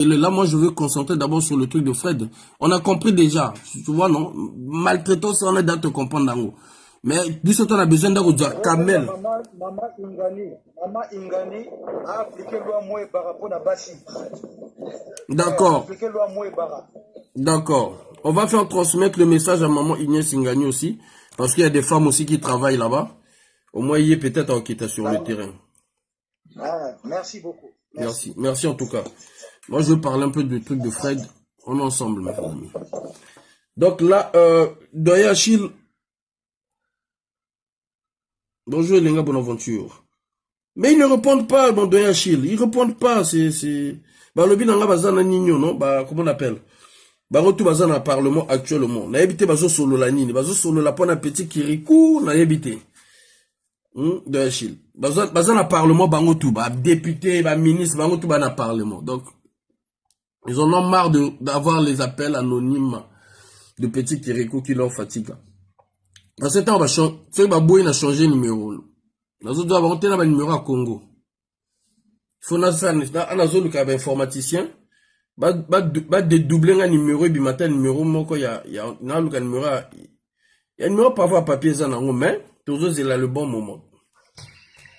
Et là, moi, je veux concentrer d'abord sur le truc de Fred. On a compris déjà. Tu vois, non? Maltraitance, on est dans te comprendre, Dango. Mais, du on a besoin d'un Kamel. Maman Ingani a appliqué loi Moué Bara pour la Bassi. D'accord. D'accord. On va faire transmettre le message à maman Inès Ingani aussi. Parce qu'il y a des femmes aussi qui travaillent là-bas. Au moins, il est peut-être en quittant sur le terrain. Ah, merci beaucoup. Merci. Merci en tout cas. Moi, je veux parler un peu du truc de Fred. On est ensemble, mes amis. Donc là, Doya Achille. Bonjour, Elenga Bonaventure. Mais ils ne répondent pas, mon Doya Achille. Ils ne répondent pas. Bah, le binanga bazana nino, non? Bah, comment on appelle? Bah, retour bazana parlement actuellement. Na habité bazo solo la nini. Bazo solo la pona petit kirikou, na habité. Doya Achille. Bazana parlement bango tout. Bah, député, bah, ministre, bango tout, bah, na parlement. Donc, ils en ont marre d'avoir les appels anonymes de petits Kirikou qui leur fatiguent. En ce temps, on a changé de numéro. Nous avons un numéro à Congo. Il faut que un informaticien va dédoubler un numéro et matin numéro il y a un numéro parfois papier mais toujours il a le bon moment.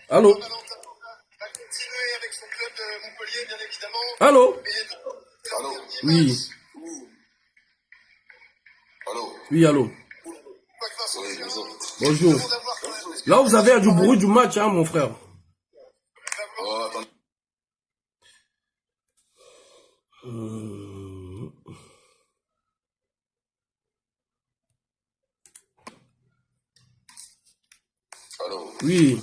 Allô? Allô? Allô? Oui. Allô? Oui, allô. Oui, bonjour. Bonjour. Là, vous avez du bruit du match, hein, mon frère. Oh, attends. Allô? Oui.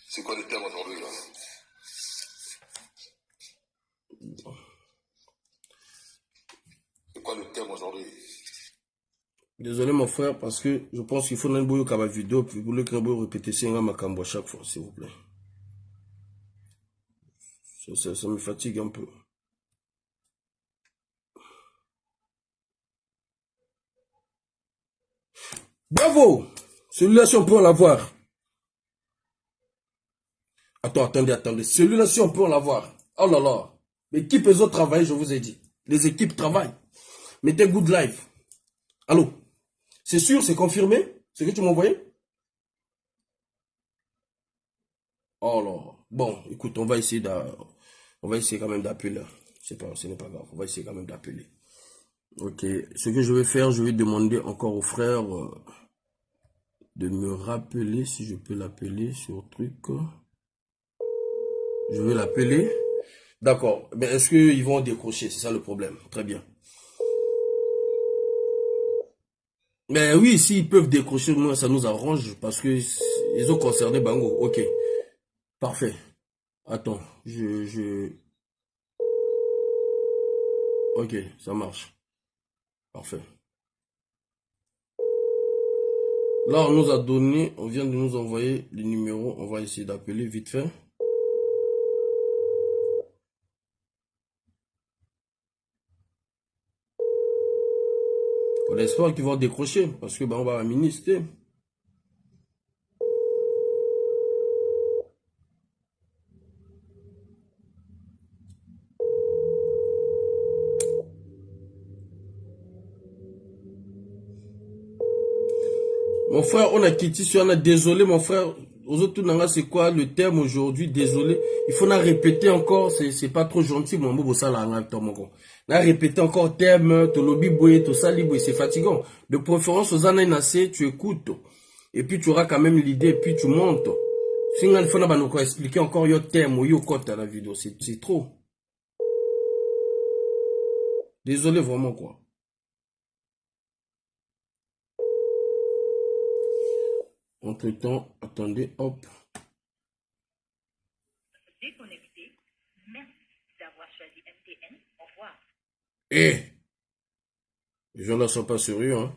C'est quoi le thème aujourd'hui, là? C'est quoi le thème aujourd'hui? Désolé mon frère, parce que je pense qu'il faut une bonne vidéo, puis vous voulez que vous répétez ça à chaque fois, s'il vous plaît. Ça me fatigue un peu. Bravo! Celui-là, si on peut l'avoir. Attendez. Celui-là, si on peut l'avoir. Oh là là. L'équipe, les autres travaillent, je vous ai dit. Les équipes travaillent. Mettez good life. Allô? C'est sûr, c'est confirmé? Ce que tu m'as envoyé? Oh là. Bon, écoute, on va essayer quand même d'appeler. Ce n'est pas grave. On va essayer quand même d'appeler. Ok. Ce que je vais faire, je vais demander encore au frère de me rappeler, si je peux l'appeler sur truc. Je vais l'appeler. D'accord. Mais est-ce qu'ils vont décrocher? C'est ça le problème. Très bien. Mais oui, s'ils peuvent décrocher, moi, ça nous arrange parce que ils ont concerné Bango. Ok. Parfait. Attends. Ok, ça marche. Parfait. Là, on nous a donné, on vient de nous envoyer les numéros. On va essayer d'appeler vite fait. On espère qu'ils vont décrocher parce que on va ministre. Mon frère, on a quitté sur un désolé, mon frère. Aux autres, c'est quoi le terme aujourd'hui? Désolé. Il faut la répéter encore. C'est pas trop gentil, mon beau ça là, on a répété encore terme, to lobby boy, to sali boy, c'est fatigant. De préférence, aux années tu écoutes. Et puis tu auras quand même l'idée, et puis tu montes. Sinon, il faut nous expliquer encore yo terme ou yo code à la vidéo. C'est trop. Désolé vraiment, quoi. Entre-temps, attendez, hop. Déconnecté. Merci d'avoir choisi MTN. Au revoir. Eh, les gens là sont pas sérieux, hein.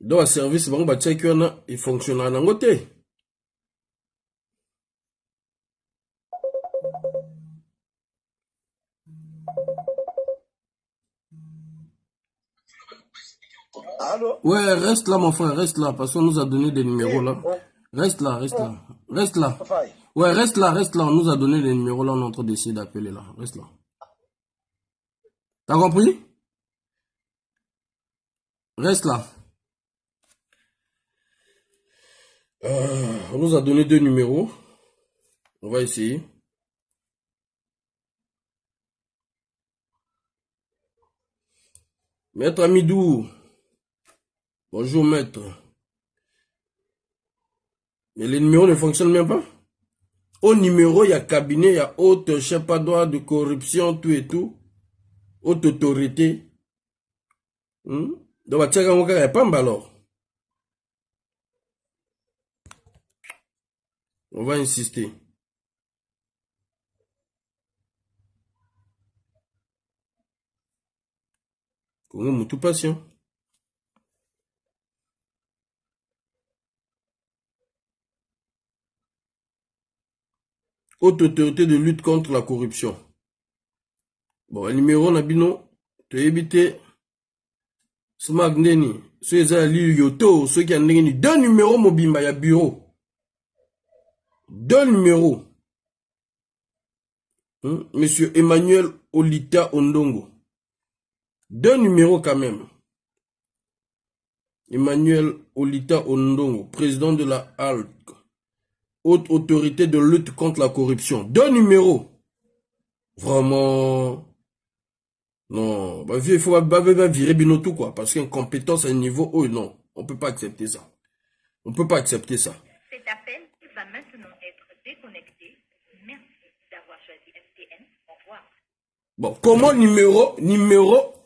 Donc, un service, bon, bah, check, il fonctionne en côté. Allô? Ouais, reste là, mon frère, reste là, parce qu'on nous a donné des numéros Eh, là. oh, Reste là, reste là. Reste là. Faye. Ouais, reste là, on nous a donné des numéros là, on est en train d'essayer d'appeler là. Reste là. T'as compris? Reste là. On nous a donné 2 numéros. On va essayer. Maître Amidou. Bonjour, maître. Mais les numéros ne fonctionnent même pas. Au numéro, il y a cabinet, il y a haute, je sais pas, droit de corruption, tout et tout. Haute autorité. Donc, il n'y a pas alors. On va insister. Congo, tout patient. Haute autorité de lutte contre la corruption. Bon, le numéro, on a bino. Tu as évité. Smart Neni. Ceux qui ont lu Yoto, ceux qui ont lu 2 numéros mobimba, il y a bureau. 2 numéros. Monsieur Emmanuel Olita Ondongo. 2 numéros quand même. Emmanuel Olita Ondongo, président de la HALC, haute autorité de lutte contre la corruption. 2 numéros. Vraiment. Non. Bah, il faut virer Binotou, quoi. Parce qu'incompétence à un niveau haut, non. On ne peut pas accepter ça. On ne peut pas accepter ça. Cet appel va maintenant être déconnecté. Merci d'avoir choisi MTN. Au revoir. Bon, comment numéro,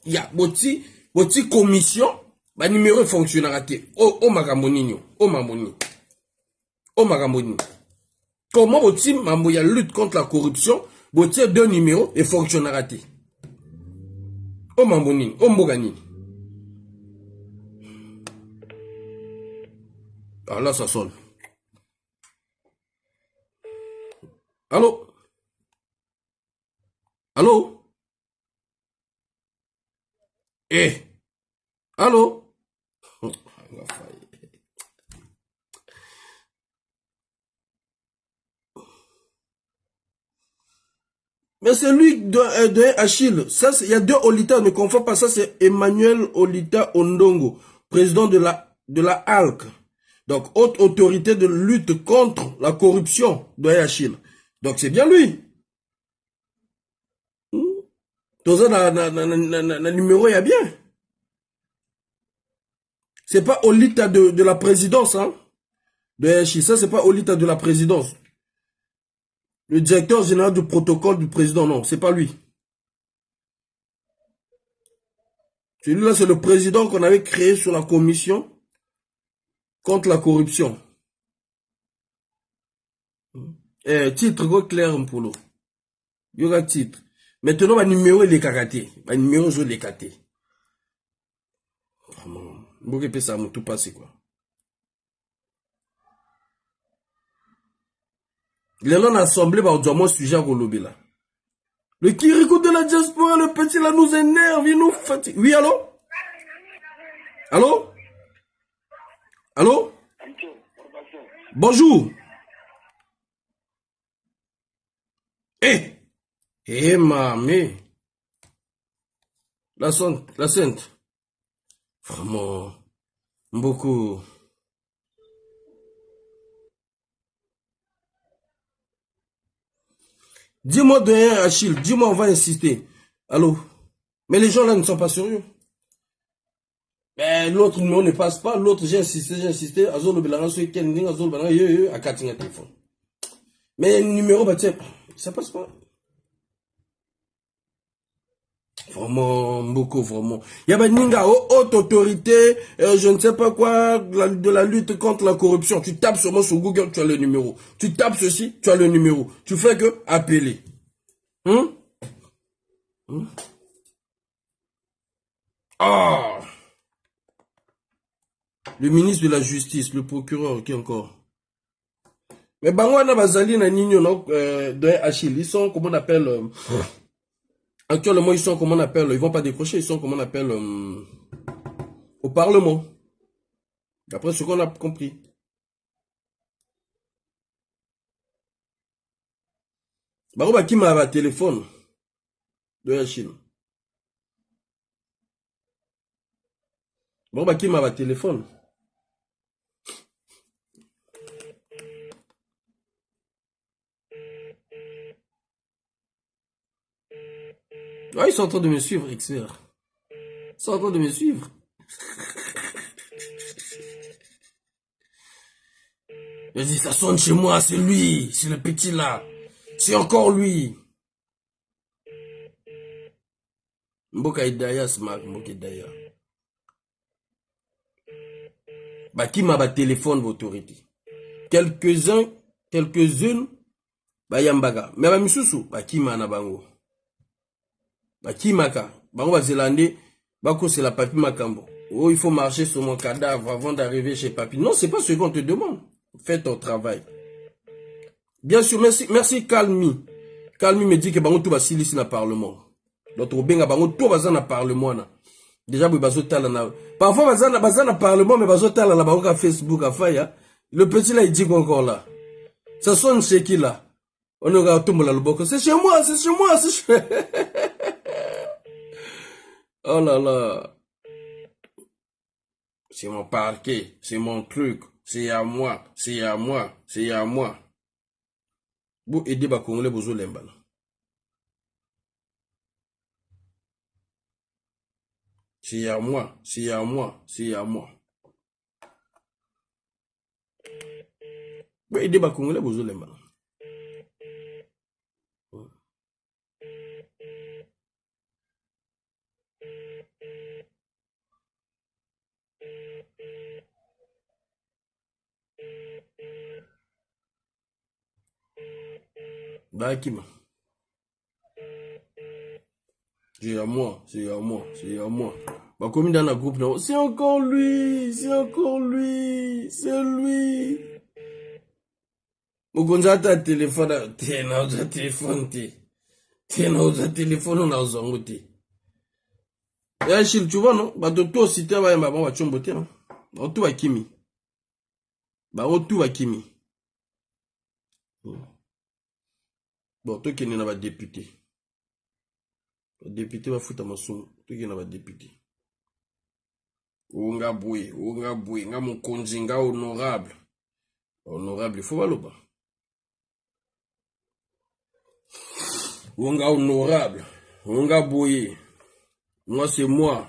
il y a boti commission, bah numéro fonctionnera. Oh magamoni, oh mamoni. Oh magamoni. Comment boti mambo ya lutte contre la corruption, boti 2 numéros et fonctionnera. Oh mamoni, oh mbogani. Ah là ça sonne. Allô? Allô? Eh, allô? Mais c'est lui de Achille. Ça, il y a 2 Olita, ne confonds pas. Ça, c'est Emmanuel Olita Ondongo, président de la HALC. Donc, haute autorité de lutte contre la corruption de Achille. Donc, c'est bien lui. Dans un numéro, il y a bien. C'est pas Olita de la présidence, hein. De Achille. Ça, c'est pas Olita de la présidence. Le directeur général du protocole du président, non, c'est pas lui. Celui-là, c'est le président qu'on avait créé sur la commission contre la corruption. Titre, quoi clair, un polo. Il y aura titre. Maintenant, le numéro, il est caraté. Le numéro, je l'ai caté. Vous répétez ça, tout passé, quoi. Les gens assemblés, bah, on sujet à Kolobi, là. Le Kirikou de la diaspora, le petit, là, nous énerve, il nous fatigue. Oui, allô? Allô? Allô? Bonjour. Mamé. La sainte. Vraiment, beaucoup. Dis-moi de rien, Achille. Dis-moi, on va insister. Allô? Mais les gens là ne sont pas sérieux. Mais l'autre numéro ne passe pas. L'autre, j'ai insisté. Azol le Belanga, sur Kending, Azol le Belanga, à 4 téléphone. Mais le numéro, bah tiens, ça passe pas. Vraiment, beaucoup, vraiment. Il y a Ninga, haute autorité, je ne sais pas quoi, de la lutte contre la corruption. Tu tapes seulement sur Google, tu as le numéro. Tu tapes ceci, tu as le numéro. Tu fais que appeler. Ah! Le ministre de la Justice, le procureur, qui encore? Mais Bangwana Bazali na Nino, de Achille, ils sont, comment on appelle, actuellement, ils sont, comment on appelle, ils vont pas décrocher, ils sont, comment on appelle, au Parlement. D'après ce qu'on a compris. Baroba qui m'a téléphone de la Chine. Baroba qui m'a téléphone. Ah, ils sont en train de me suivre, XR. Ils sont en train de me suivre. Je dis, ça sonne chez moi, c'est lui, c'est le petit là. C'est encore lui. Mboka Idaya, Smack, Mboka Idaya. Bah, qui m'a téléphone l'autorité. Quelques-unes, bah, yambaga. Mais bah, misusu, bah, qui m'a na bango. Bah, qui m'a ka. Bango, bah, zélandais, bah, c'est la papi makambo. Oh, il faut marcher sur mon cadavre avant d'arriver chez papi. Non, c'est pas ce qu'on te demande. Fais ton travail. Bien sûr, merci Kalmi. Kalmi me dit que bango tout va s'il ici dans le Parlement. D'autres benga bango tout va dans le Parlement na. Déjà oui bazo tala na. Parfois baza dans le Parlement mais bazo tala na bango Facebook à faya. Le petit là il dit encore là. Ça sonne chez qui là? On aura tout le boko. C'est chez moi, c'est chez moi, c'est chez. Oh là là. C'est mon parquet, c'est mon truc, c'est à moi, c'est à moi, c'est à moi. Vous aidez les Congolais besoin l'embal. C'est à moi, c'est à moi, c'est à moi. Vous aidez les Congolais besoin l'embal. Bakima. C'est à moi, c'est à moi, c'est à moi. Bah, comme dans la groupe, c'est encore lui, c'est encore lui, c'est lui. Mokonza ta téléphone, t'es na uza téléphone, t'es na uza téléphone, on a uza ngote. Et Chil, tu vois, non? Bah, tout si t'es bah, bon, va chombote, non? Bah, tout va kimi. Bah, tout va kimi. Bon, toi qui n'es pas député. Le député va foutre ma somme. Toi qui n'es pas député. Onga boué, nga mon konzinga honorable. Honorable, il faut voir le bas. Onga honorable. Onga boué. Moi, c'est moi.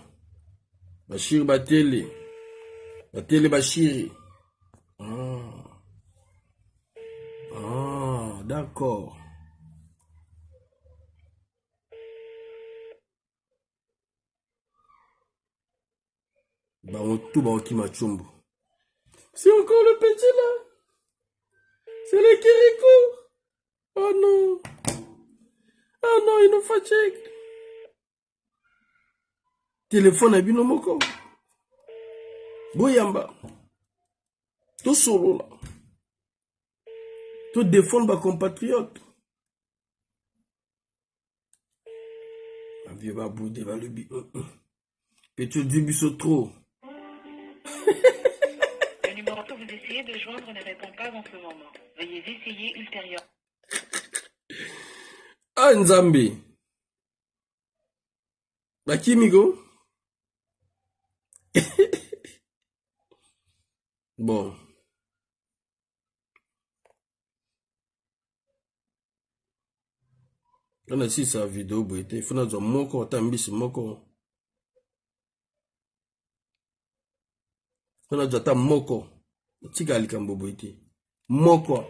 Bachir Batele. Batele Bachiri. Ah, d'accord. Bah, on tout bah, qui m'a chombo. C'est encore le petit là. C'est le Kirikou. Oh non. Ah non, il nous fatigue. Téléphone à binomoko. Boyamba. Tout solo là. Tout défendre ma compatriote. Ma vieux babou devant le bi. Petit du biseau trop. Le numéro que vous essayez de joindre ne répond pas en ce moment. Veuillez essayer ultérieurement. Ah, Nzambi. Bakimigo. Bon. On a si sa vidéo, il faut nous dire moko, tambis moko. On a dit ta moko. Tika alikambo boite. Moko.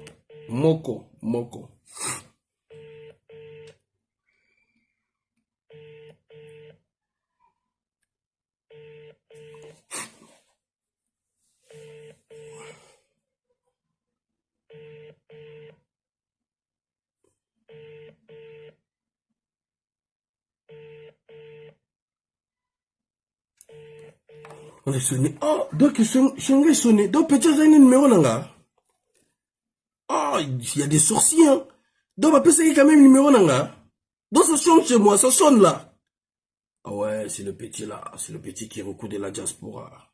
Moko. Moko. On est sonné. Oh, donc c'est sonné. Donc peut-être un numéro là. Oh, il y a des sorciers. Hein. Donc on peut essayer quand même numéro là. Donc ça sonne chez moi, ça sonne là. Ah ouais, c'est le petit là. C'est le petit qui recourt de la diaspora.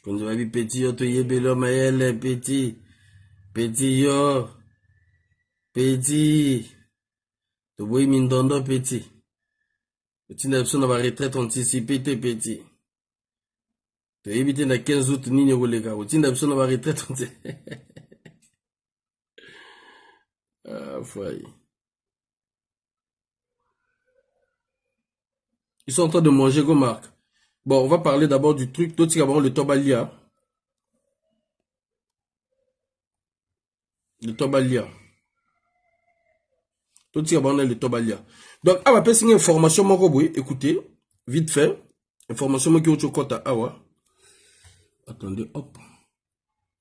Quand je dis petit, yo, to yebelo mayele, petit. Petit, yo. Petit. To boy mindondo, petit. Petit n'a besoin d'avoir retraite anticipée, t'es petit. To éviter na 15 août, ni n'y les gars. Petit n'a besoin d'avoir retraite anticipée. Ah, foyer. Ils sont en train de manger, go Marc. Bon, on va parler d'abord du truc. Toi, tu vas le Tobalia. Le Tobalia. Toi, tu vas le Tobalia. Donc, on va passer une information, mon robot. Écoutez, vite fait. Information, moi, qui est au Chokota, awa. Attendez, hop.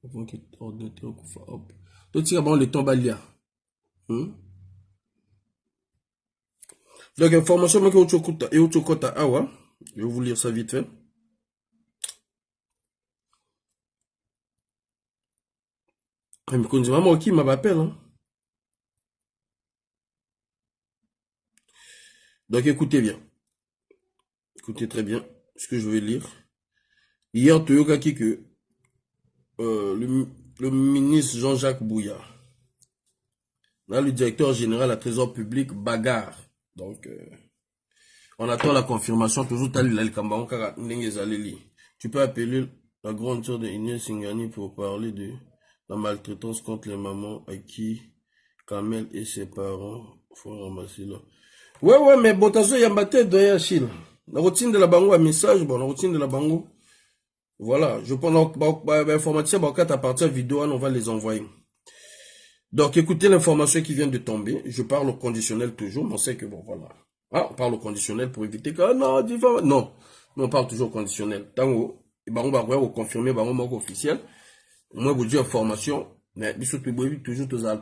Hop. Toi, tu vas le Tobalia. Donc, information, moi, qui est au Chokota, awa. Je vais vous lire ça vite fait. Maman, qui m'appelle, hein? Donc, écoutez bien. Écoutez très bien ce que je vais lire. Hier, Toyoka qui que le ministre Jean-Jacques Bouya, là, le directeur général à Trésor public, bagarre. Donc, on attend la confirmation. Toujours, tu peux appeler la grande sœur de Inès Singani pour parler de la maltraitance contre les mamans à qui Kamel et ses parents font ramasser là. Ouais, mais bon, t'as vu, il y a ma tête de Yachil. La routine de la bango, un message, bon, la routine de la bango. Voilà, je prends l'informatique, à partir de vidéo, on va les envoyer. Donc, écoutez l'information qui vient de tomber. Je parle au conditionnel toujours, mais on sait que bon, voilà. Ah, on parle au conditionnel pour éviter que, non, on parle toujours au conditionnel. Tango, on va confirmer, officiel. Moi, vous dis information, mais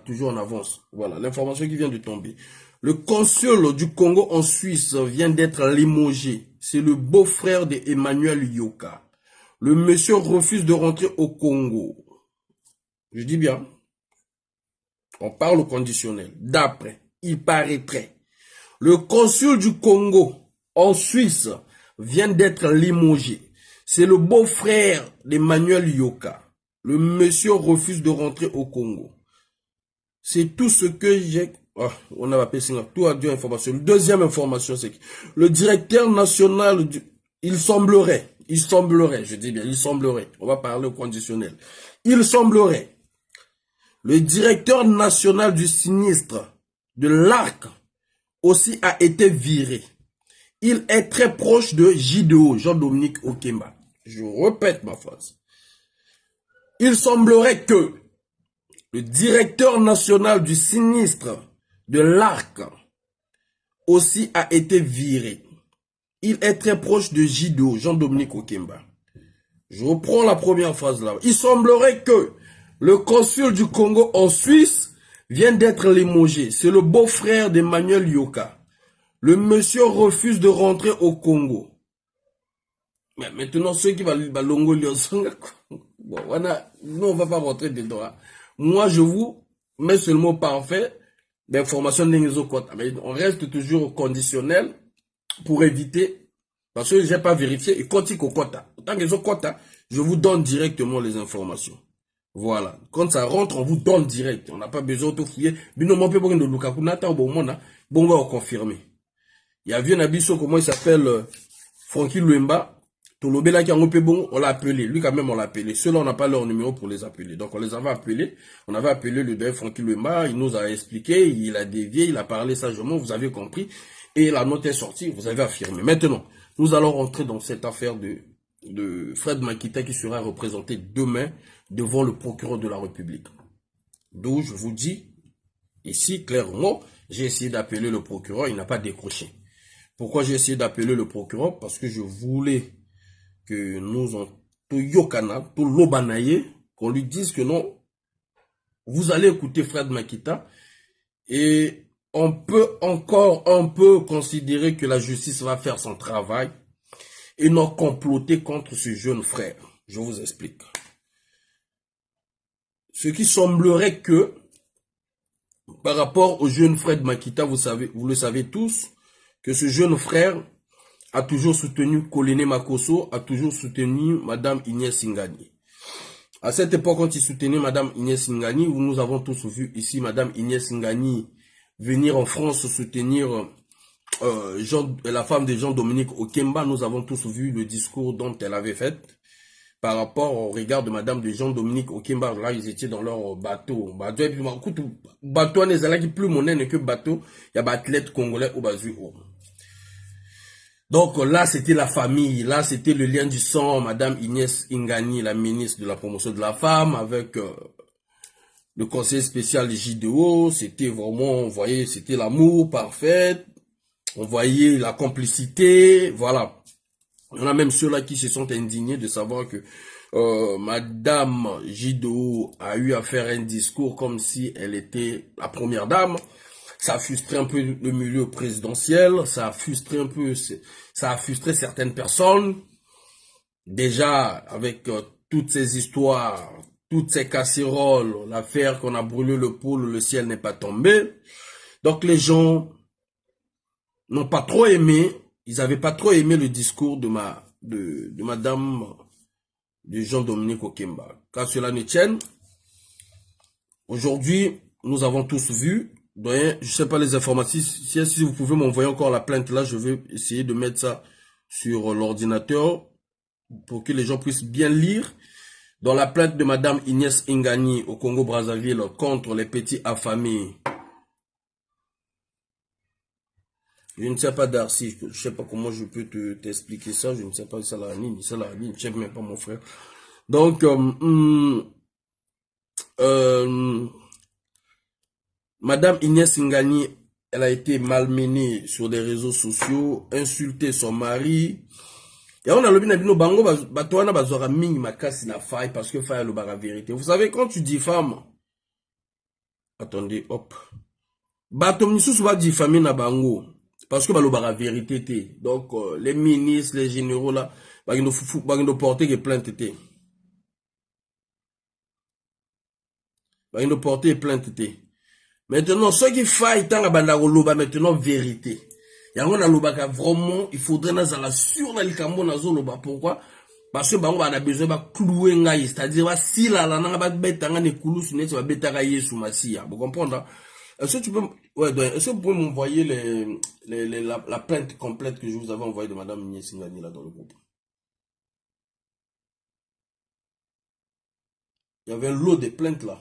toujours en avance. Voilà, l'information qui vient de tomber. Le consul du Congo en Suisse vient d'être limogé. C'est le beau-frère d'Emmanuel Yoka. Le monsieur refuse de rentrer au Congo. Je dis bien. On parle au conditionnel. D'après, il paraîtrait. Le consul du Congo en Suisse vient d'être limogé. C'est le beau-frère d'Emmanuel Yoka. Le monsieur refuse de rentrer au Congo. C'est tout ce que j'ai... Oh, on a appelé ça. Tout a deux informations. Deuxième information, c'est que le directeur national du... Il semblerait, je dis bien, il semblerait. On va parler au conditionnel. Il semblerait. Le directeur national du sinistre de l'Arc aussi a été viré. Il est très proche de JDO, Jean-Dominique Okemba. Je répète ma phrase. Il semblerait que le directeur national du sinistre de l'Arc aussi a été viré. Il est très proche de JDO, Jean-Dominique Okemba. Je reprends la première phrase là. Il semblerait que le consul du Congo en Suisse vient d'être limogé. C'est le beau-frère d'Emmanuel Yoka. Le monsieur refuse de rentrer au Congo. Mais maintenant, ceux qui vont longo bon, nous, on ne va pas rentrer dedans. Moi, je vous mets sur le mot parfait d'information mais on reste toujours au conditionnel pour éviter, parce que je n'ai pas vérifié, et quand il y a quota, tant qu'ils ont quota, je vous donne directement les informations. Voilà. Quand ça rentre, on vous donne direct. On n'a pas besoin de fouiller. Bon, on va confirmer. Il y a vu un abisso, comment il s'appelle, Francky Luemba. Tolobela qui a bon, on l'a appelé. Lui, quand même, on l'a appelé. Ceux-là, on n'a pas leur numéro pour les appeler. Donc, on les avait appelés. On avait appelé le docteur Francky Luemba. Il nous a expliqué. Il a dévié. Il a parlé sagement. Vous avez compris. Et la note est sortie. Vous avez affirmé. Maintenant, nous allons rentrer dans cette affaire de Fred Makita qui sera représenté demain devant le procureur de la République. D'où je vous dis, ici, clairement, j'ai essayé d'appeler le procureur. Il n'a pas décroché. Pourquoi j'ai essayé d'appeler le procureur? Parce que je voulais que nous to yokana, to lobanaye, qu'on lui dise que non, vous allez écouter Fred Makita, et on peut encore un peu considérer que la justice va faire son travail et non comploter contre ce jeune frère. Je vous explique. Ce qui semblerait que, par rapport au jeune Fred Makita, vous le savez tous, que ce jeune frère a toujours soutenu Colonel Makosso, a toujours soutenu Madame Inès Ngani. À cette époque, quand il soutenait Madame Inès Ngani, nous avons tous vu ici Madame Inès Ngani venir en France soutenir la femme de Jean-Dominique Okemba. Nous avons tous vu le discours dont elle avait fait par rapport au regard de Madame de Jean-Dominique Okemba. Là, ils étaient dans leur bateau. Bateau n'est là qui plus monnaie que bateau. Il y a des athlètes congolais au basu. Donc là, c'était la famille, là, c'était le lien du sang, Madame Inès Ngani, la ministre de la promotion de la femme, avec le conseiller spécial de JDO. C'était vraiment, vous voyez, c'était l'amour parfait, on voyait la complicité, voilà. Il y en a même ceux-là qui se sont indignés de savoir que Madame JDO a eu à faire un discours comme si elle était la première dame. Ça a frustré un peu le milieu présidentiel, ça a frustré un peu, ça a frustré certaines personnes. Déjà, avec toutes ces histoires, toutes ces casseroles, l'affaire qu'on a brûlé le pôle, le ciel n'est pas tombé. Donc les gens n'ont pas trop aimé, ils n'avaient pas trop aimé le discours de Madame de Jean-Dominique Okemba. Qu'à cela ne tienne, aujourd'hui, nous avons tous vu. Je ne sais pas les informations, si vous pouvez m'envoyer encore la plainte là, je vais essayer de mettre ça sur l'ordinateur pour que les gens puissent bien lire. Dans la plainte de Madame Inès Ngani au Congo-Brazzaville contre les petits affamés. Je ne sais pas Darcy, je ne sais pas comment je peux t'expliquer ça, je ne sais pas si ça la ligne, je ne sais même pas mon frère. Donc, Madame Inès Ngani, elle a été malmenée sur des réseaux sociaux, insulté son mari. Et on a le binabino bango, batoana bazora mingi makasi na faille parce que faille le bara vérité. Vous savez, quand tu diffames, attendez, hop. Batom nisous va diffamer na bango parce que ba le bara vérité té. Donc, les ministres, les généraux là, bagino porter que plainte té. Bagino porter plainte té. Maintenant, ceux qui faillent tant à Bandagoloba, maintenant, vérité. Il y a un loba vraiment, il faudrait nous aller sur la likambo na zoloba. Pourquoi? Parce que on a besoin de clouer ngaï, c'est-à-dire si la nanga ba beta nga ne koulou sune va beta ga yesu masia. Vous comprenez? Est-ce que tu peux est-ce que vous pouvez m'envoyer la plainte complète que je vous avais envoyée de Madame Inès Ngani là dans le groupe? Il y avait un lot de plaintes là.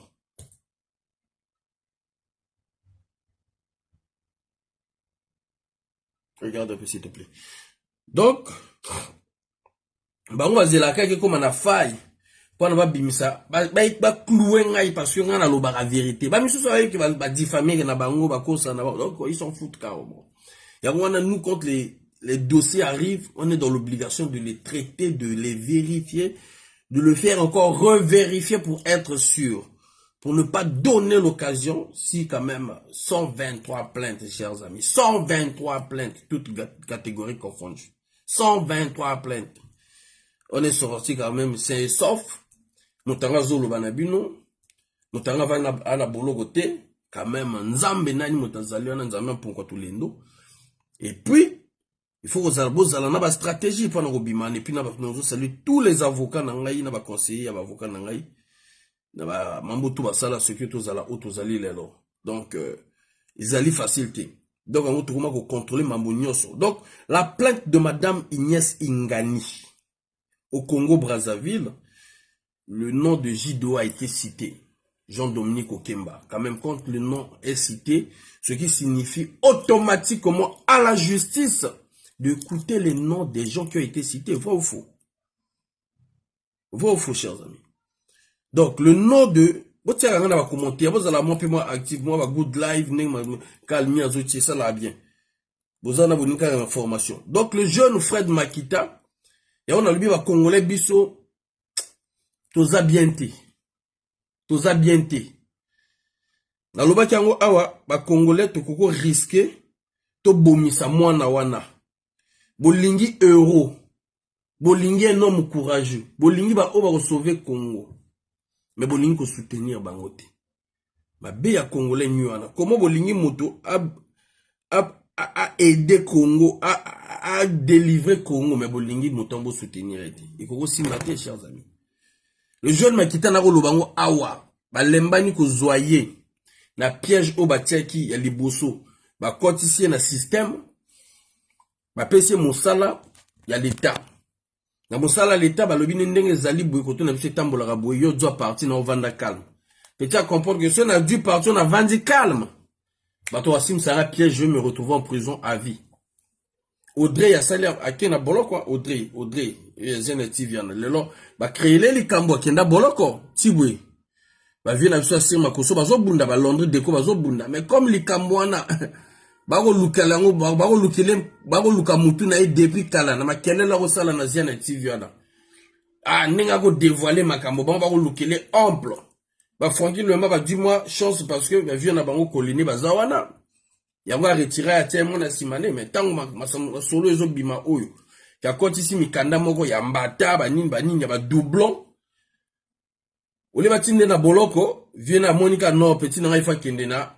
Regarde un peu s'il te plaît. Donc, on va dire la quelque comme on a faille. Pour ne pas bimisa, ba clouer ngai parce que on a la vérité. Ba miso ça qui va diffamer na bango ba kosa na donc ils s'en foutent carrément. Et on a nous quand les dossiers arrivent, on est dans l'obligation de les traiter, de les vérifier, de le faire encore revérifier pour être sûr. Pour ne pas donner l'occasion, si quand même 123 plaintes, chers amis, 123 plaintes, toutes catégories confondues, 123 plaintes. On est sorti quand même, c'est sauf, notanga zolo banabino, notanga vana ana bologote, quand même, nzambe nani motazali wana nzambe pour tout lendo. Et puis, il faut que vous ayez une stratégie pour nous bimane, et puis nous saluer tous les avocats nangai, na ba conseillers, avocats nangai. Donc, ils allaient faciliter. Donc, on va contrôler Mambounioso. Donc, la plainte de Madame Inès Ngani au Congo-Brazzaville, le nom de JDO a été cité. Jean-Dominique Okemba. Quand même, quand le nom est cité, ce qui signifie automatiquement à la justice d'écouter les noms des gens qui ont été cités. Vrai ou faux? Vrai ou faux, chers amis? Donc, le nom de... Vous savez, on va commenter. Vous allez moi active, moi, good live, calmia, ça là bien. Vous en avez une information. Donc, le jeune Fred Makita, et on a lui, va Congolais Bisso, toza bien te. Toza bien te. Na loba kiango awa, ba Congolais to koko risqué, to bomisa mwana wana. Bolingi euro. Bolingi un homme courageux. Bolingi ba oba sauver Congo. Mais bolingi ko soutenir bangote. Ba be ya Congolais nyuana. Comment bolingi moto a aider Congo, a délivrer Congo, mais bolingi moto mbo soutenir ete. Il faut aussi mater, chers amis. Le jeune Makita na lobango awa. Ba lembani ko zoyer. Na piège o batiaki ya liboso. Ba kotisie na système. Ba pese mosala ya l'état. Na mosala l'état ba lobi ndenge zali boye koto na biso tambola ka boye yo doit partir na ovanda calme. Petit à comprendre que si on a dû partir on a vendu calme. Ba to asim sera piège, je vais me retrouver en prison à vie. Audrey ya salaire à qui na boloko Audrey zene TV na lelo ba créer les kambo kenda boloko tibwe. Ba vie na biso asim makoso bazo bunda ba Londres déco bazo bunda mais comme les kambo na bako lukalango bako lukele bako lukamutu na depuis kala na makelela ko sala na zene TV na ninga ko dévoiler makambo bako lukele ample ba fongi le ba dis-moi chance parce que ba vie na bango kolini bazawana yango a retiré à terme na simane mais tango ma solo ezo bima oyo ya kotisi mikanda moko ya mbata ba nini ya ba doublon ole batinde na boloko vie na Monica no petit na ifa kende na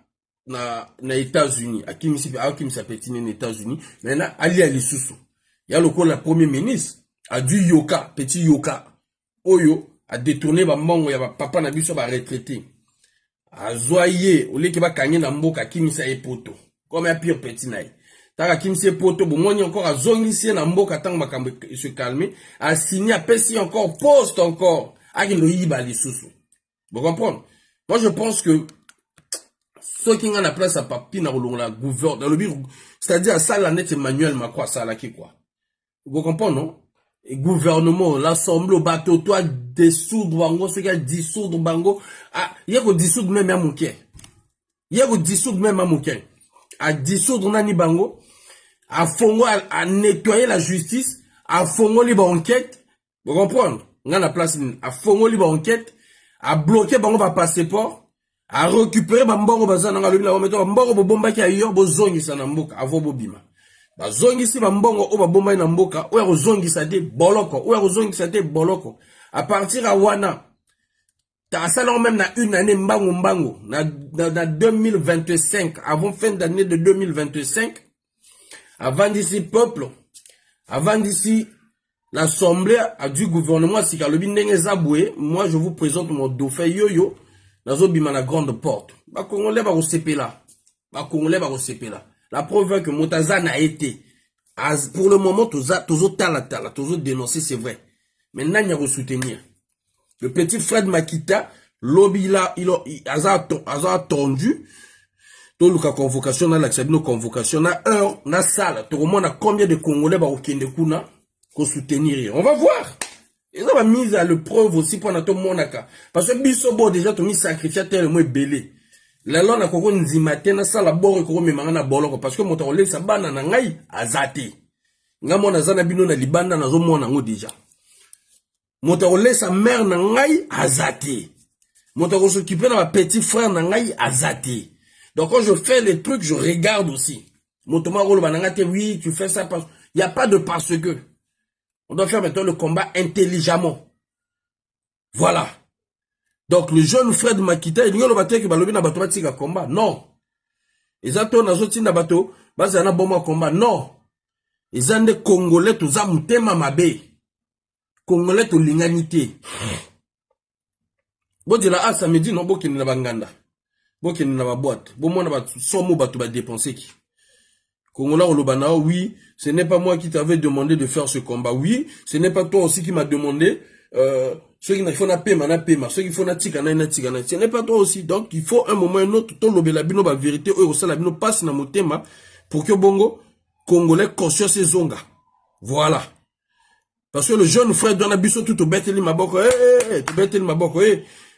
États-Unis akimisa petit na États-Unis mais na ali ali susu ya loko la premier ministre a dû yoka petit yoka oyo a détourné ba mbongo ya ba papa na biso ba retraité a zoyer ole ke ba kanye na mboka kimisa epoto comme un pire petit naï. Taka kimse poto, bon, moi, encore à zongisi na mboka tang makambe se calmer, a signé à pesi encore, poste encore, à qui le yiba les sous. Vous comprenez? Moi, je pense que, ceux qui ont la place à papi na la gouverne, dans le bureau, c'est-à-dire, ça, la net Emmanuel Macron, ça, là, qui quoi? Vous comprenez, non? Et gouvernement, l'assemblée, bateau, toi, dissoudre bango, ceux qui a dissoudre bango, il y a que dissoudre même à mouké. Il y a que dissoudre même à mouké. À dissoudre nani bango, à fongo, à nettoyer la justice, à fongo libre enquête, vous comprenez? On a la place, à fongo libre enquête, à bloquer bango par passeport, à récupérer bango bazana nga lobi la mettre bango bo bomba ki ailleurs bo zongi sa na mboka avant bo bima. Ba zongi si bango o ba bomba na mboka, o ya zongi sa de boloko, o ya zongi sa de boloko. À partir à wana ta salon même na une année mbango na 2025 avant fin d'année de 2025 avant d'ici peuple avant d'ici l'assemblée du gouvernement si kalobi ndenge zaboué moi je vous présente mon dauphin yoyo nazo bima na grande porte ba congolais ba sepela la preuve que Motaza a été pour le moment toujours dénoncer c'est vrai maintenant il y a que soutenir. Le petit Fred Makita, lobby là, il a attendu. Tout le cas convocation, na l'accepte convocation, na heure, na salle. Tout le monde a combien de Congolais ba okende kuna qu'on soutenir. On va voir. Ils ont mis à l'épreuve aussi pour tout le monde. Parce que bisobo déjà tout mis sacrifié tellement belé. La loi na koko nzimate na sala boro koko memanga na boloko parce que moto sa bana na ngai azate. Nga mona zana bino na libanda na zo mona ngo déjà. Moto sa mère na ngai azate. Moto s'occuper de ma petit frère na ngai azate. Donc quand je fais les trucs, je regarde aussi. Moto marolo banangate oui, tu fais ça parce il y a pas de parce que. On doit faire maintenant le combat intelligemment. Voilà. Donc le jeune Fred Makita, il y a le bateau qui va lever na bateau batika combat. Non. Exacto na zoti na bateau, baza na bomba combat. Non. Ezande Congolais to za mutema mabe. Congolais to linganité. Bon de la samedi non bokini na banganda. Bokini na ba boîte. Bon moi na ba somo bato ba dépenser qui. Congolais olobana oui, ce n'est pas moi qui t'avais demandé de faire ce combat. Oui, ce n'est pas toi aussi qui m'a demandé ceux qui font na paiement, ceux qui font na tika na tika na. Ce n'est pas toi aussi. Donc il faut un moment un autre to lobela bino ba vérité o osala bino passe na motema pour que bongo Congolais conscient ces zonga. Voilà. Parce que le jeune frère donne biso tout au beteli maboko tu beteli maboko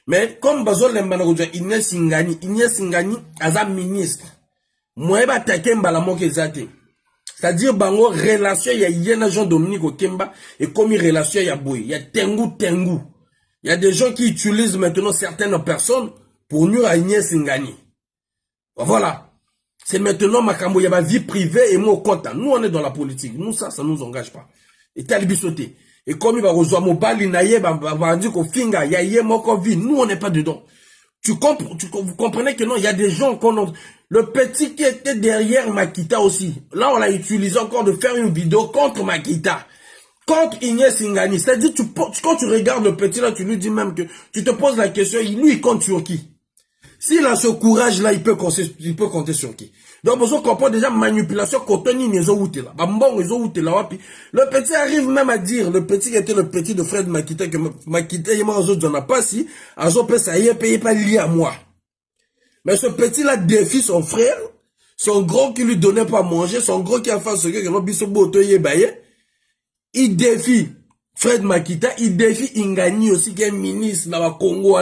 mais comme bazol lembana ko Ignace Ngani aza ministre moi ba takemba la moke zate c'est-à-dire bango relation ya yena Jean Dominique Okemba et comme relation ya boy ya tengu Il y a des gens qui utilisent maintenant certaines personnes pour nuire à Agnès Ngani. Voilà. C'est maintenant Makambo, il y a ma vie privée et moi au compte. Nous, on est dans la politique. Nous, ça nous engage pas. Et tel bisoté. Et comme il va rejoindre mon bali, va dire qu'au finga, il y a mon vie. Nous, on n'est pas dedans. Vous comprenez que non, il y a des gens qu'on... Le petit qui était derrière Makita aussi. Là, on l'a utilisé encore de faire une vidéo contre Makita. Contre Agnès Ngani. C'est-à-dire, quand tu regardes le petit là, tu lui dis même que... Tu te poses la question, lui, il compte sur qui? S'il a ce courage-là, il peut compter sur qui? Donc, vous comprenez déjà manipulation, contenu, les autres là. Bambon, les autres là. Le petit arrive même à dire, le petit qui était le petit de Fred Makita, que Makita, il m'a dit, on n'a pas si, ça y est, payé pas lié à moi. Mais ce petit-là défie son frère, son gros qui lui donnait pas à manger, son gros qui a fait ce que l'on bisobo il défie Fred Makita, il défie Ingani aussi, qui est ministre dans le Congo,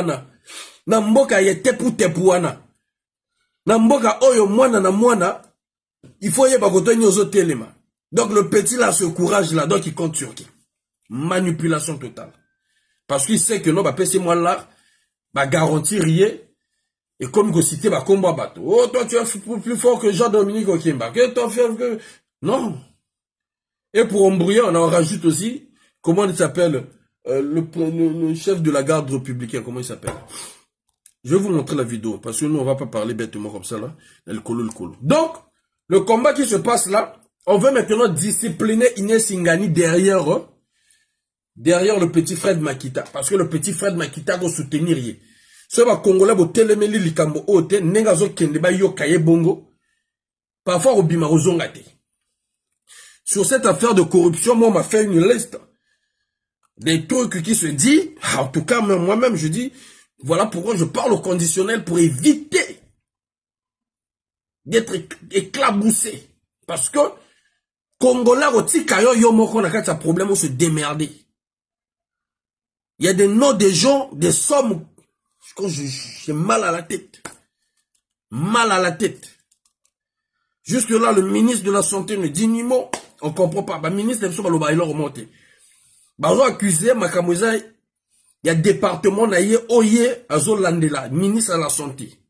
na mboka ye tepu wana. Na mboka oyo mwana na mwana, il faut yeba koto nyozo telema. Donc le petit là, ce courage là, donc il compte sur qui? Manipulation totale. Parce qu'il sait que non, bah PC moi là, bah garantir rien. Et comme il cité, bah combat bateau. Oh, toi tu es plus fort que Jean-Dominique Okimba. Que toi que... Non. Et pour embrouiller, on en rajoute aussi, comment il s'appelle, le chef de la garde républicaine, comment il s'appelle? Je vais vous montrer la vidéo, parce que nous, on va pas parler bêtement comme ça, là. Le colo. Donc, le combat qui se passe là, on veut maintenant discipliner Agnès Ngani derrière le petit Fred Makita. Parce que le petit Fred Makita va soutenir rien. Ce va Congolais, va télémeli likambo ote, nengazo kende ba yo kaye bongo. Parfois, au bima ozongate. Sur cette affaire de corruption, moi, on m'a fait une liste. Des trucs qui se dit, en tout cas, moi-même, je dis, voilà pourquoi je parle au conditionnel pour éviter d'être éclaboussé. Parce que Congolais aussi yo moko na kati ya problème on se démerder. Il y a des noms des gens, des sommes. J'ai mal à la tête. Mal à la tête. Jusque là, le ministre de la Santé me dit ni mot. On comprend pas. Le ministre de la il a remonté. Ils ont accusé Makamouza. Il y a département naïe oye azo landela, ministre de la Santé.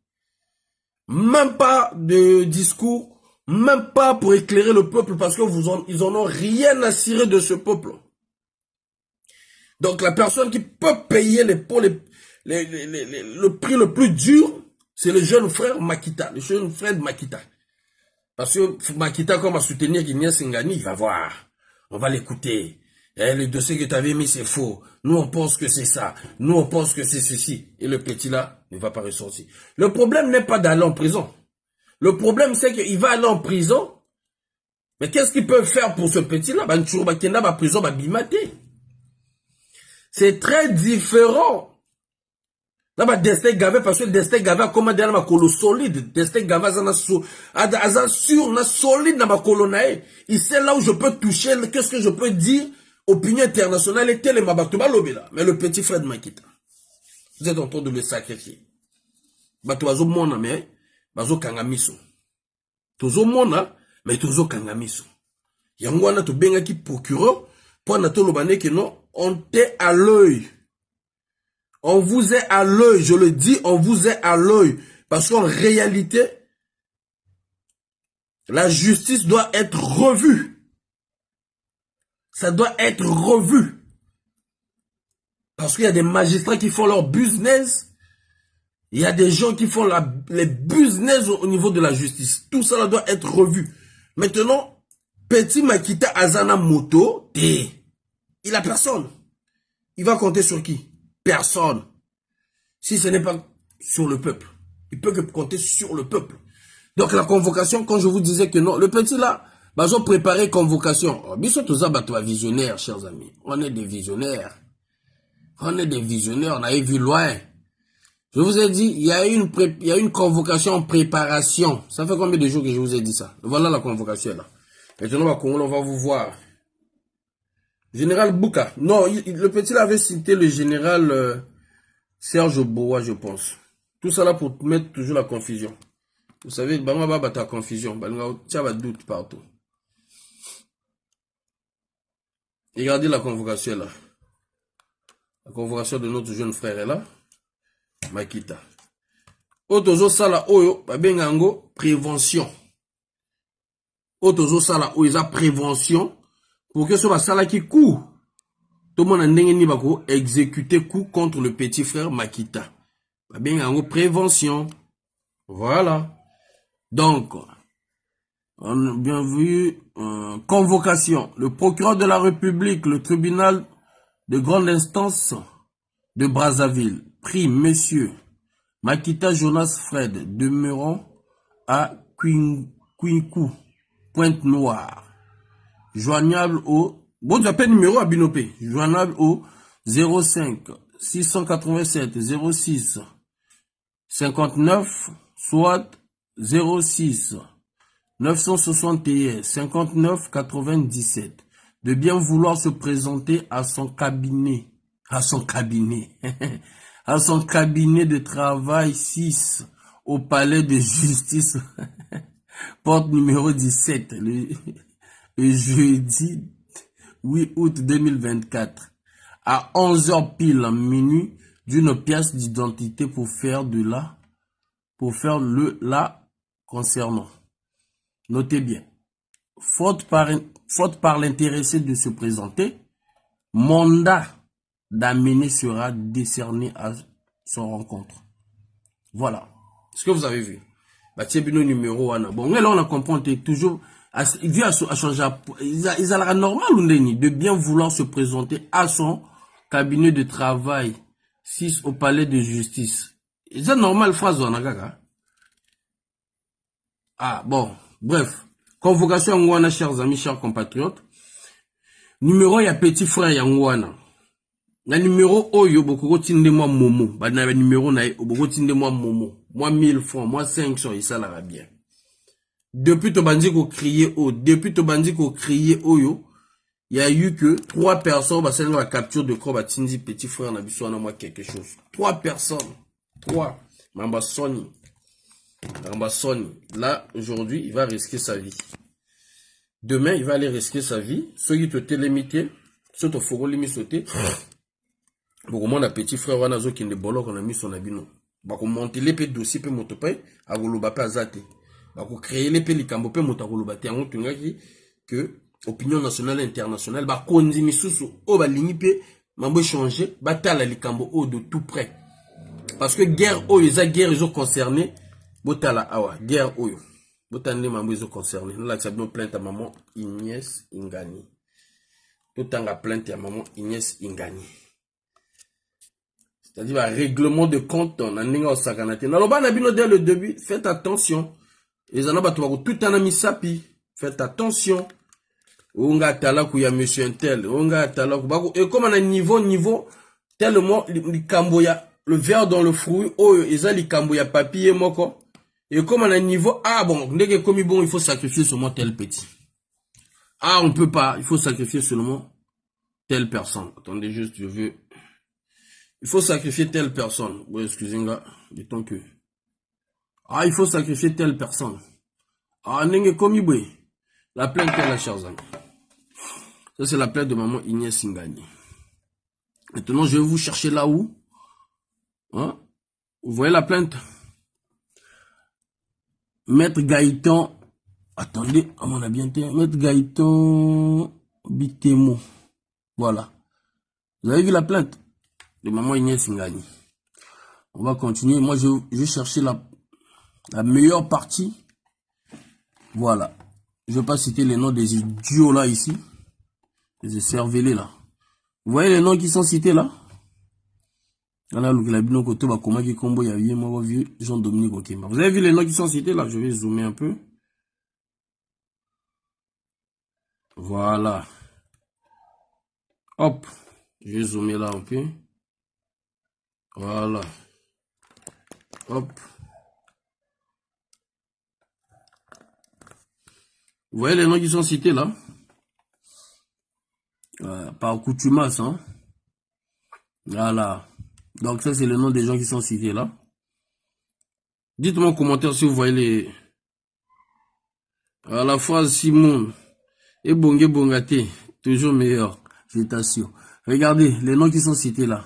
Même pas de discours, même pas pour éclairer le peuple parce que ils en ont rien à cirer de ce peuple. Donc la personne qui peut payer le prix le plus dur, c'est le jeune frère Makita, le jeune frère de Makita. Parce que Makita, comme à soutenir Agnès Ngani, il va voir. On va l'écouter. Le dossier que tu avais mis, c'est faux. Nous, on pense que c'est ça. Nous, on pense que c'est ceci. Et le petit là ne va pas ressortir. Le problème n'est pas d'aller en prison. Le problème, c'est qu'il va aller en prison. Mais qu'est-ce qu'ils peuvent faire pour ce petit là? Prison, c'est très différent. Là, Destin Gavé, parce que Destin Gavé a commandé à ma colo solide. Destin Gavé a sur solide dans ma colonae. Il sait là où je peux toucher, qu'est-ce que je peux dire. Opinion internationale et tel là. Mais le petit Fred Makita, vous êtes en train de le sacrifier. Batoazo mona mais bazo kangamiso. Tozo mona mais tozo kangamiso. Yangwana to benga ki procureur pour na to lobane que non, on t'est à l'œil. On vous est à l'œil, je le dis, on vous est à l'œil parce qu'en réalité la justice doit être revue. Ça doit être revu. Parce qu'il y a des magistrats qui font leur business. Il y a des gens qui font les business au niveau de la justice. Tout ça doit être revu. Maintenant, petit Makita Azana Moto, il a personne. Il va compter sur qui? Personne. Si ce n'est pas sur le peuple. Il peut que compter sur le peuple. Donc la convocation, quand je vous disais que non, le petit là, ils ont préparé convocation. Visionnaires, chers amis. On est des visionnaires. On est des visionnaires, on a vu loin. Je vous ai dit, il y a une convocation en préparation. Ça fait combien de jours que je vous ai dit ça? Voilà la convocation là. Maintenant, on va vous voir. Général Bouka. Non, le petit là avait cité le général Serge Boa, je pense. Tout ça là pour mettre toujours la confusion. Vous savez, Bangaba ta confusion. Tu as doute partout. Regardez la convocation là. La convocation de notre jeune frère est là. Makita. Otozo sala oyo, babengango prévention. Otozo sala oyo, isa prévention. Pour que ce soit sala qui coup. Tout le monde a ndenge bako exécuter coup contre le petit frère Makita. Babengango prévention. Voilà. Donc, on a bien vu, convocation. Le procureur de la République, le tribunal de grande instance de Brazzaville, prie monsieur Makita Jonas Fred, demeurant à Quinkou, Pointe-Noire, joignable au, bon, j'appelle numéro à Binopé, joignable au 05 687 06 59, soit 06 961 59 97, de bien vouloir se présenter à son cabinet, à son cabinet de travail 6 au palais de justice, porte numéro 17, le jeudi 8 août 2024, à 11h pile minuit, d'une pièce d'identité pour faire le concernant. Notez bien, faute par l'intéressé de se présenter, mandat d'amener sera décerné à son rencontre. Voilà. Ce que vous avez vu. Bino numéro 1. Bon, là on a compris toujours, il a changé, ils a normal de bien vouloir se présenter à son cabinet de travail 6 au palais de justice. C'est normal phrase on a. Ah bon, bref. Convocation Ngwana, chers amis, chers compatriotes. Numéro ya petit frère ya Ngwana. Na numéro oyo boko tinde moi momo. Ba na numéro na boko tinde moi momo. Moi 1000 francs, moi 500 et ça la bien. Depuis to bandi ko crier oyo, il y a eu que 3 personnes ba c'est la capture de corps ba tindi petit frère na biso na moi quelque chose. 3 personnes. 3 Mamba Sony. Là, aujourd'hui, il va risquer sa vie. Demain, il va aller risquer sa vie. Ceux qui te télémité, ceux qui te limite sauter. Pour moi, petit frère, on a zo qui ne bolo qu'on a mis son abino. Bah, qu'on monte les pe dossier pe motopai, à goloba pe azate. Bah, qu'on crée les pe likambo pe motagoloba te. On tunga qui que opinion nationale et internationale, bah, qu'on dit misusu, oh, bah, l'inipe, mambo changer, bah, tala likambo, oh, de tout près. Parce que guerre, oh, ils ont concerné. Botala awa, guerre oyo. Botande mambo ils ont concerné. Nous l'acceptons plainte à maman Ignès Ingani. Botanga plainte à maman Ignès Ingani. C'est-à-dire, un règlement de compte, on a n'enga au sakanate. Naloba nabino dès le début, faites attention. Les anabatouro tout en amisapi. Faites attention. Onga talaku ya monsieur Intel. Onga talaku. Et comme on a niveau, tellement, le verre dans le fruit, oh, ils ont les camboya papier, moko. Et comme on a un niveau, ah bon, dès que comme bon, il faut sacrifier seulement tel petit. Ah, on peut pas, il faut sacrifier seulement telle personne. Attendez juste, je veux. Il faut sacrifier telle personne. Oui, excusez-moi, dit-on que. Ah, il faut sacrifier telle personne. Ah, n'est-ce comme il la plainte est là, chers amis. Ça, c'est la plainte de maman Ignès Singani. Maintenant, je vais vous chercher là où. Hein? Vous voyez la plainte? Maître Gaëtan, attendez, on a bien été. Maître Gaëtan Bitemo. Voilà. Vous avez vu la plainte de maman Ignès Ngani. On va continuer. Moi, je vais chercher la meilleure partie. Voilà. Je ne vais pas citer les noms des idiots là, ici. Des cervelés là. Vous voyez les noms qui sont cités là? Vous avez vu les noms qui sont cités là? Je vais zoomer un peu. Voilà. Hop. Je vais zoomer là un peu. Voilà. Hop. Vous voyez les noms qui sont cités là? Par coutumas, hein? Voilà. Donc ça c'est le nom des gens qui sont cités là. Dites-moi en commentaire si vous voyez les... À la phrase Simon et Bongé Bongate, toujours meilleur, je t'assure. Regardez les noms qui sont cités là.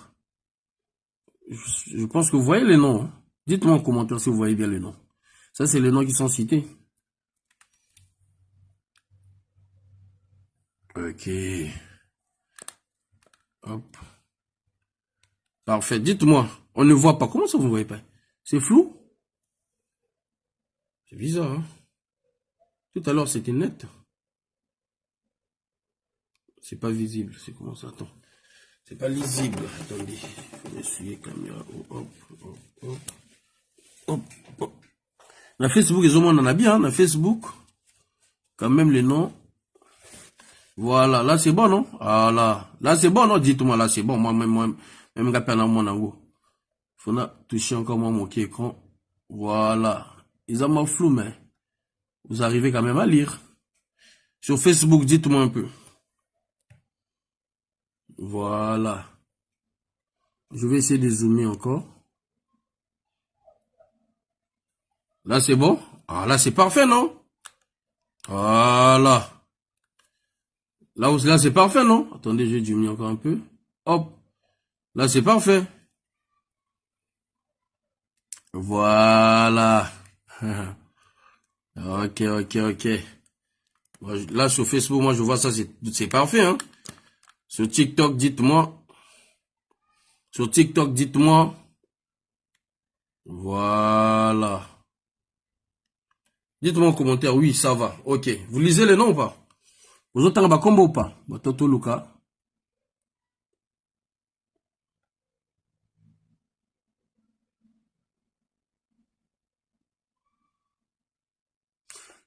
Je pense que vous voyez les noms. Hein. Dites-moi en commentaire si vous voyez bien les noms. Ça, c'est les noms qui sont cités. Ok. Hop. Parfait. Dites-moi, on ne voit pas. Comment ça, vous ne voyez pas? C'est flou? C'est bizarre, hein? Tout à l'heure, c'était net. C'est pas visible. C'est comment ça? Attends. C'est pas lisible. Attendez. Il faut essuyer la caméra. Hop, hop, hop. Hop, hop. La Facebook, ils ont on en a bien, hein, la Facebook. Quand même, les noms. Voilà, là, c'est bon, non? Ah, là, c'est bon, non? Dites-moi, là, c'est bon. Moi, même, à mon ango. Faut toucher encore mon écran. Voilà. Ils ont flou, mais vous arrivez quand même à lire. Sur Facebook, dites-moi un peu. Voilà. Je vais essayer de zoomer encore. Là, c'est bon? Ah, là, c'est parfait, non? Voilà. Là, c'est parfait, non? Attendez, je vais diminuer encore un peu. Hop. Là, c'est parfait. Voilà. Ok. Là, sur Facebook, moi, je vois ça, c'est parfait, hein? Sur TikTok, dites-moi. Sur TikTok, dites-moi. Voilà. Dites-moi en commentaire, oui, ça va. Ok. Vous lisez les noms ou pas? Vous autres, en bas, combo ou pas? Toto Luka.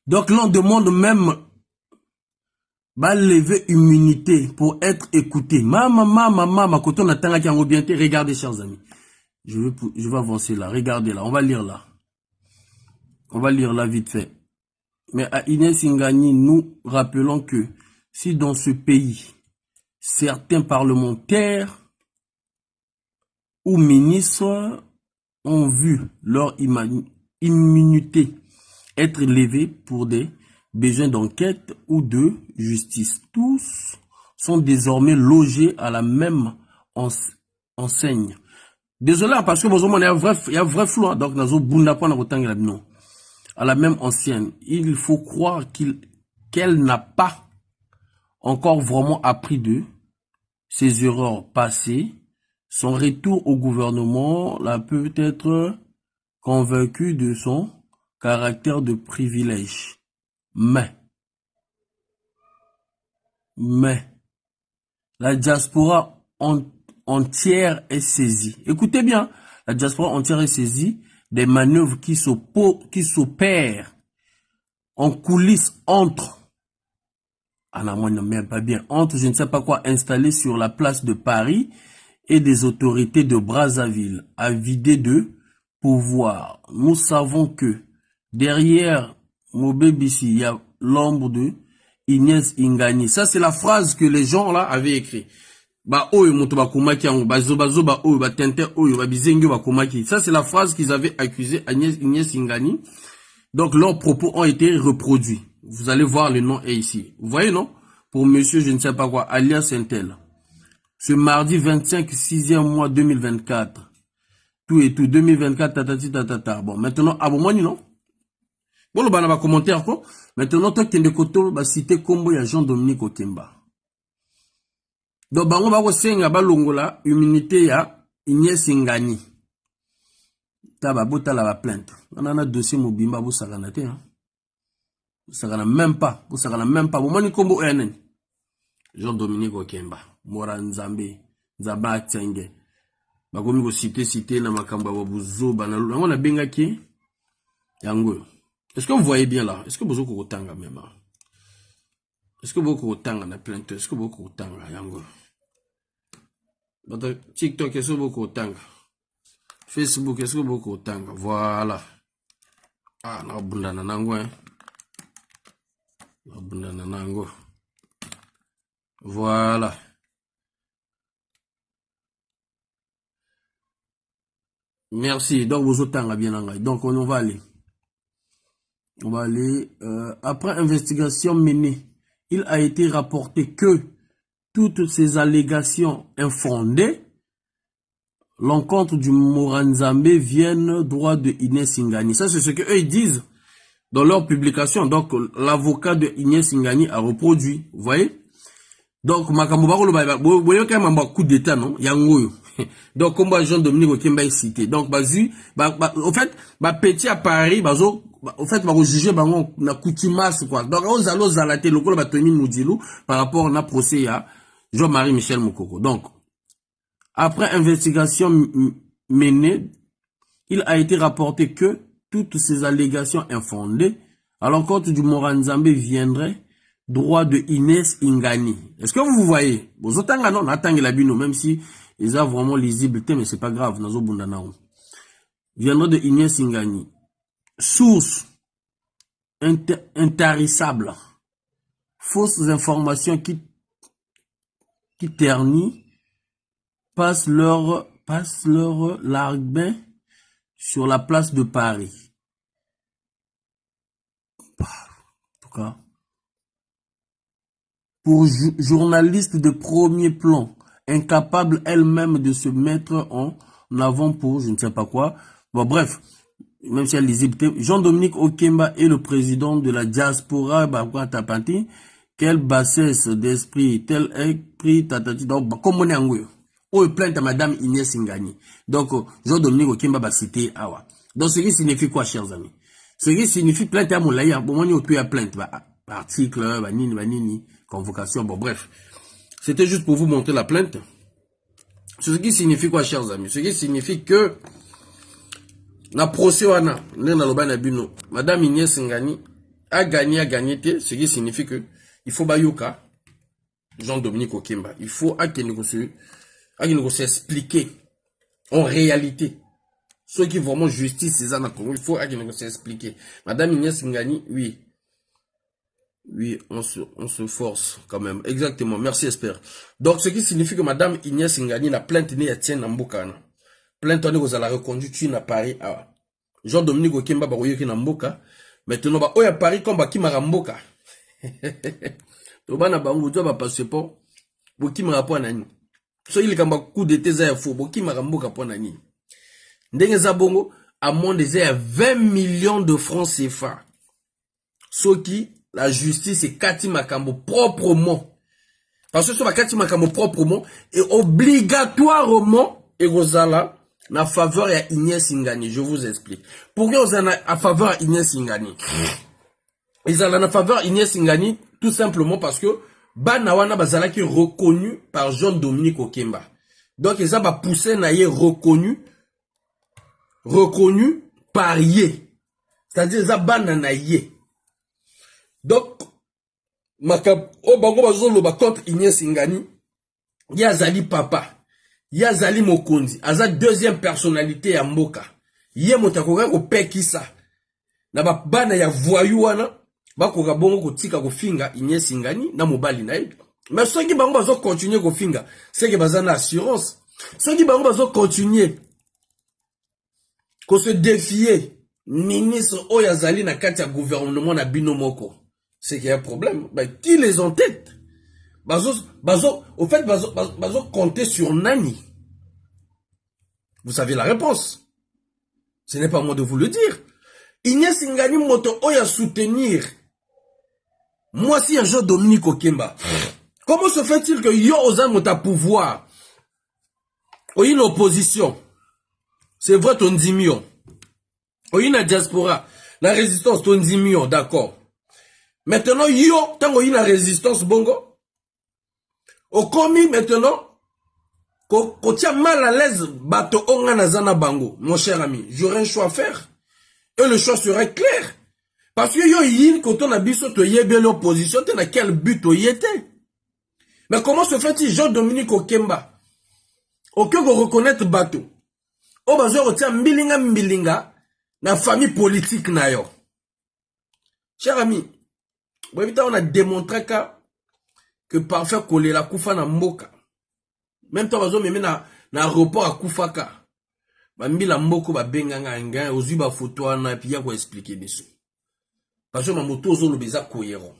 Donc, l'on demande même lever immunité pour être écouté. Maman, quand on attend qu'il y a bien, regardez, chers amis. Je vais avancer là. Regardez là. On va lire là. On va lire là vite fait. Mais à Inès Ingani, nous rappelons que si dans ce pays, certains parlementaires ou ministres ont vu leur immunité être levée pour des besoins d'enquête ou de justice, tous sont désormais logés à la même enseigne. Désolé, parce que il y a un vrai flou, donc non. À la même enseigne, il faut croire qu'elle n'a pas encore vraiment appris de ses erreurs passées. Son retour au gouvernement l'a peut-être convaincu de son caractère de privilège. Mais, la diaspora entière est saisie. Écoutez bien, la diaspora entière est saisie des manœuvres qui s'opèrent en coulisses entre, entre je ne sais pas quoi, installés sur la place de Paris et des autorités de Brazzaville, avidées de pouvoir. Nous savons que derrière Mobébissi, il y a l'ombre de Inès Ingani. Ça, c'est la phrase que les gens là avaient écrit. Ça, c'est la phrase qu'ils avaient accusé Inès Ingani. Donc, leurs propos ont été reproduits. Vous allez voir, le nom est ici. Vous voyez, non? Pour monsieur, je ne sais pas quoi, alias Intel. Ce mardi 25, 6e mois 2024. Tout et tout, 2024, tatata. Bon, maintenant, abonnement, non? Bon, le ban va commentaire, quoi. Maintenant, toi, tu as cité combo, il y a Jean-Dominique Okemba. Donc, bango bako senga balongola immunité ya Inès Ingani. Taba bota la plainte. On a un dossier mobimba bo sakana te hein. Sakana même pas, bo sakana même pas. Bo mani kombo enen. Jean-Dominique Okemba, Mora Nzambe, Nzaba Tsenge. Bakomi ko cité na makamba ba buzo bana. On a benga ki yango. Est-ce que vous voyez bien là? Est-ce que vous avez otanga même? Est-ce que vous avez otanga na plainte? Est-ce que vous avez otanga yango? TikTok, est-ce que vous avez otanga? Facebook, est-ce que vous avez otanga? Voilà. Ah, na bunda na nango hein. Na bunda na nango. Voilà. Merci. Donc vous otanga bien nangai. Donc on va aller. On va aller. Après investigation menée, il a été rapporté que toutes ces allégations infondées, l'encontre du Moranzambe vienne droit de Inès Ingani. Ça, c'est ce qu'eux ils disent dans leur publication. Donc, l'avocat de Inès Ingani a reproduit. Vous voyez? Donc, makambo bakolo ba boyo ka mamba coup d'état non yangoyo. Donc comme Jean-Dominique Okemba est cité. Donc au fait petit à Paris au fait juger bango na coutumas quoi. Donc on zalo zalaté lokolo ba Tony Moudilou par rapport na procès à Jean-Marie Michel Mokoko. Donc après investigation menée, il a été rapporté que toutes ces allégations infondées à l'encontre du Moranzambe viendraient droit de Inès Ingani. Est-ce que vous voyez? Vous otanga non, natanga la bino, même si ils ont vraiment lisibilité, mais c'est pas grave, nazo bundanao. Viendra de Inès Ingani. Source intarissable. Fausses informations qui ternissent, passent leur larguin sur la place de Paris. En tout cas, pour journaliste de premier plan, incapable elle-même de se mettre en avant pour je ne sais pas quoi. Bon, bref, même si elle lisibilité, Jean-Dominique Okemba est le président de la diaspora, quelle bassesse d'esprit, tel est pris, donc, comme on est en gouille. Oh, plainte à madame Inès Ingani. Donc, Jean-Dominique Okemba va citer Awa. Donc, ce qui signifie quoi, chers amis? Ce qui signifie plainte à Moulaya, bon, on y a plainte, article, nini, convocation, bon, bref. C'était juste pour vous montrer la plainte. Ce qui signifie quoi, chers amis? Ce qui signifie que la procès wana, madame Inès Ngani a gagné, ce qui signifie que il faut bayoka Jean-Dominique Okemba. Il faut s'expliquer en réalité. Ceux qui vraiment justice ces ans, il faut s'expliquer. Madame Inès Ngani, oui. Oui, on se force quand même. Exactement. Merci, Esper. Donc, ce qui signifie que Madame Inès Ngani, la plainte n'est tienne en Mbokana. Plainte on est à la reconduite à Paris. Jean-Dominique Okemba, baroyoki na Mboka. Maintenant, oya Paris comme Baki Maramboka. Tobana bango, tu vas passer pour Boki Marapo Nani. So il kamba coup de tes à faux, Boki Maramboka pour Nani. Ndenge Zabongo, à mon désert, 20 millions de francs CFA. Ce qui, la justice est Kati Makambo proprement. Parce que sur Kati Makambo proprement, et obligatoirement, et Rosala, na faveur à Inès Ingani. Je vous explique. Pourquoi vous en avez à faveur à Inès Ingani? Ils ont en faveur à Inès Ingani, tout simplement parce que, Banawana Bazala qui est reconnu par Jean-Dominique Okemba. Donc, ils ont poussé naïe reconnu par Yé. C'est-à-dire, ils ont bananaïe. Donc, bango bazolo ba contre Inès Ingani, Yazali papa, Yazali Mokondi, aza deuxième personnalité ya Mboka. Ye motakoka ko pekisa. Na ba bana ya voyou wana, bakoka bongo ko tika ko finga Inès Ingani na mobali na ye. Mais ceux qui bango bazo continuer ko finga, c'est que bazana assurance. Ceux qui bango bazo continuer ko se défier ministre Oyazali na kati ya gouvernement na bino moko. C'est qu'il y a un problème. Ben, qui les entête? Au fait, bazo compter sur Nani. Vous savez la réponse. Ce n'est pas à moi de vous le dire. Inès Ingani moto oya soutenir. Moi si un jour Dominique Okemba. Comment se fait-il que yo osa mota pouvoir? Oyi l'opposition. C'est vrai ton 10 millions. Oyi na diaspora. La résistance ton 10 millions, d'accord. Maintenant, yo, tango y a résistance bongo. Au commis maintenant, ko tia mal à l'aise, bato onga nazana bango, mon cher ami. J'aurais un choix à faire. Et le choix serait clair. Parce que yo yin, quand on a biso to yebe l'opposition, t'es dans quel but to y était. Mais comment se fait-il, Jean-Dominique Okemba? Aucun qu'on reconnaître bato. O bazo retient mbilinga, na famille politique na yo. Cher ami, on a démontré que parfait collé la koufa na mboka. Même temps, on a na report à koufaka. Bambi la mboko ba benganga nga, ozu ba photo na puis ya ko expliquer biso. Parce que ma moto zo lo beza cohérent.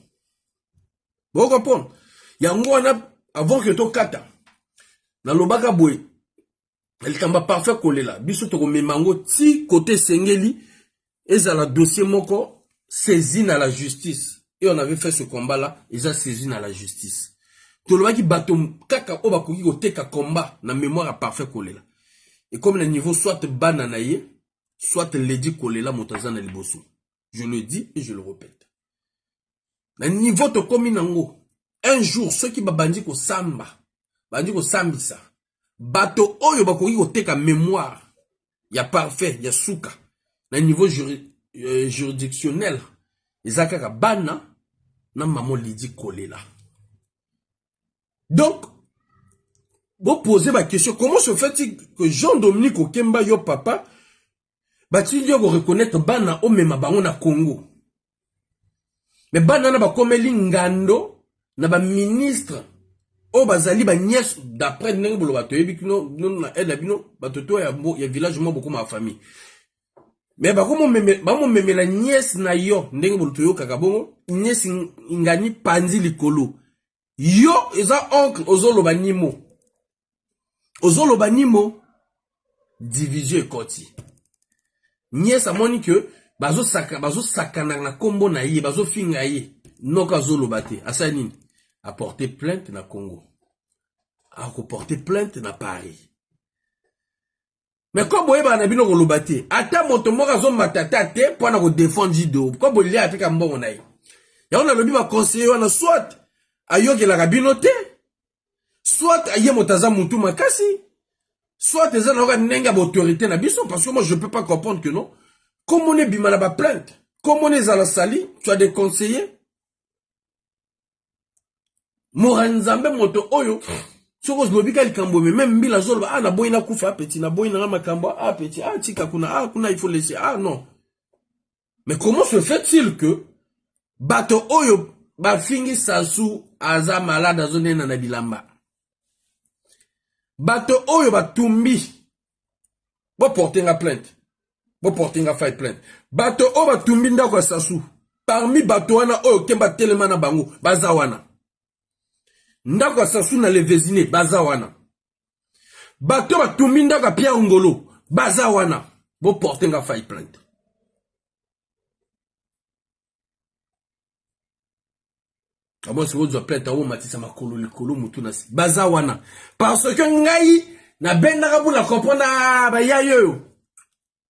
Bon comprendre. Yango wana avant que to kata. Na lobaka boy. Elle tamba parfait collé là. Biso to memango ti côté sengeli ezala dossier moko saisine à la justice. Et on avait fait ce combat là, ils ont saisine à la justice. To lo ki bato kaka oba koki ko teka combat na mémoire à parfait collé là. Et comme le niveau soit bananaye, soit ledi collé là motazana liboso. Je le dis et je le répète. Le niveau to komi nango. Un jour ceux qui babandi ko samba, bandi ko sambisa. Bato oyo bakoki koteka mémoire ya parfait ya suka na niveau juridictionnel ezakaka bana na maman Lydie Kolela. Donc vous posez ma question, comment se fait-il que Jean-Dominique Okemba yo papa bati yo reconnaître bana o mema bango na Congo, mais bana na ba komeli ngando na ba ministre o bazali ba nièce d'après ndenge bolo bato yebikino na aide bino batoto ya village mo beaucoup ma famille, mais ba komo meme la nièce na yo ndenge bolo to yo kaka bongo nièce ngani panzi likolo yo eza oncle ozolo banimo division ekoti nièce amoni que bazo sakana na kombo na ye bazo finga ye noka zolo bate asanini a porté plainte na Congo, a porté plainte na Paris. Mais comme vous avez dit que lobate, ata moto moko zo matata te pour na ko défendre jido. Comme vous l'avez fait mbongo na ye. Ya on a lobi ba conseiller wana soit ayoke la rabino te, soit aye motaza mutu makasi, soit eza na nenga ba autorité na biso parce que moi je peux pas comprendre que non. Comme on est bimana ba plainte, comme on est à la sali, tu as des conseillers Moranzambe moto oyo soko zlobika likambo même mbila zolo na boyina kufa petit na boyina makambo petit tika kuna kuna il faut laisser non. Mais comment se fait-il que bato oyo ba fingi sasu aza malade azone na bilamba, bato oyo batumbi bo porter nga plainte, bo porter nga fight plainte, bato oyo batumbi ndako sasu parmi bato wana oyo kemba telema na bango baza wana ndako sasu na levezine baza wana, bato batumbi ndako Pierre Ngolo baza wana, bo porter nga fight plainte. Abo si vous plainte awo matisa makolo likolo mutu na si baza wana parce que ngai na benda kabula comprendre ba yayo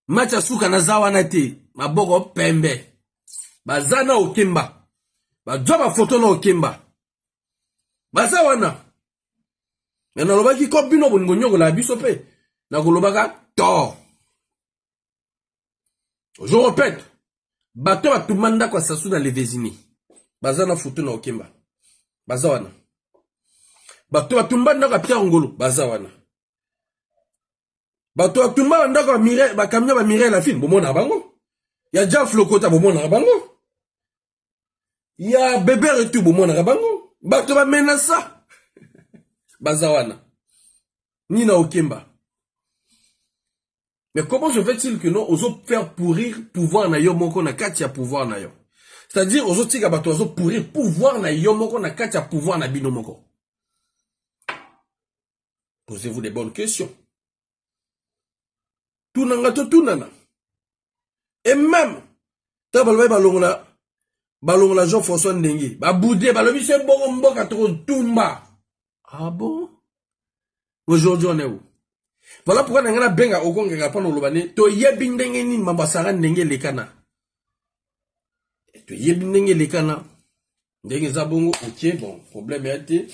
matcha suka na za wana te maboko pembe baza na Okemba bazwa ba photo na Okemba baza wana na lobaki ko bino boningo nyoko la biso pe na kolobaka to. Je répète, bato batumanda kwa sasu na levezini baza na photo na Okemba baza wana, bato batumba ndaka Pierre Ngolo baza wana, bato batumba ndaka mire ba kamia ba mire la fin bomona bango ya Jeff Lokota bomona bango ya bébé retu bomona bango, bato ba menasa baza wana ni na Okemba. Mais comment se fait-il que non oso faire pourrir pouvoir na yo moko na kati ya pouvoir na yo? C'est-à-dire, aux autres bateaux pourrir pouvoir na yomoko na katia pouvoir na binomoko. Posez-vous des bonnes questions. Tunanga to tunana. Et même, ta balwe balonga Jean-François Ndengue, ba boudé, balobi se bongo mboka to tumba. Ah bon? Aujourd'hui on est où? Voilà pourquoi nangana benga okonga kapano lobane to yebi ndenge ni mambasara Ndengue lekana. Tu yebi ndenge lekana ndenge zabongo ok bon problème été